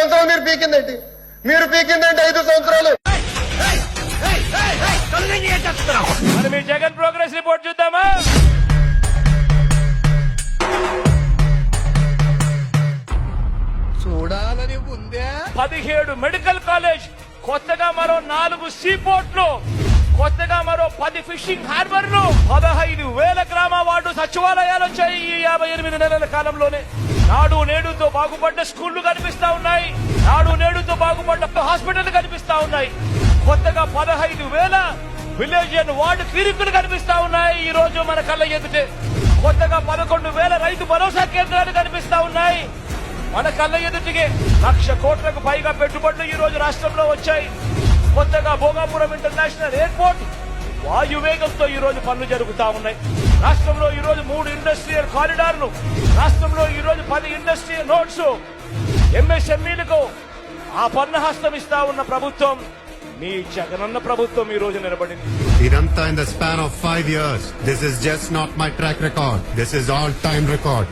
సంవత్సరాలు మీరు పీకిందేంటి? 5 సంవత్సరాలు. మరి మీ జగన్ ప్రోగ్రెస్ రిపోర్ట్ చూద్దామా? చూడాలని ఉందే. 17 మెడికల్ కాలేజ్, కొత్తగా మరో 4 సీ పోర్ట్లు, కొత్తగా మరో 10 ఫిషింగ్ హార్బర్లు, 15,000 గ్రామ వార్డు సచివాలయాలు వచ్చాయి ఈ 58 నెలల కాలంలోనే. నాడు నేడుతో బాగుపడ్డ స్కూళ్లు కనిపిస్తా ఉన్నాయి, నాడు నేడుతో బాగుపడ్డ హాస్పిటల్ కనిపిస్తా ఉన్నాయి. కొత్తగా 15,000 విలేజ్ అండ్ వార్డు క్లినిక్లు కనిపిస్తా ఉన్నాయి ఈ రోజు మన కళ్ళ ఎదుటే. కొత్తగా 11,000 రైతు భరోసా కేంద్రాలు కనిపిస్తా ఉన్నాయి మన కళ్ళ ఎదుటికి. 1,00,000 కోట్లకు పైగా పెట్టుబడులు ఈ రోజు రాష్ట్రంలో వచ్చాయి. కొత్తగా భోగాపురం ఇంటర్నేషనల్ ఎయిర్పోర్ట్ వాయువేగంతో ఈ రోజు పనులు జరుగుతా ఉన్నాయి. రాష్ట్రంలో ఈ రోజు 3 ఇండస్ట్రియల్ కారిడార్లు, రాష్ట్రంలో ఈ రోజు 10 ఇండస్ట్రియల్ నోట్స్, ఎంఎస్ఎంఈలకు ఆ పన్నహస్తం ఇస్తా ఉన్న ప్రభుత్వం మీ జగనన్న ప్రభుత్వం ఈ రోజు నిలబడింది. Idanta in the span of 5 years. This is just not my track record. This is all-time record.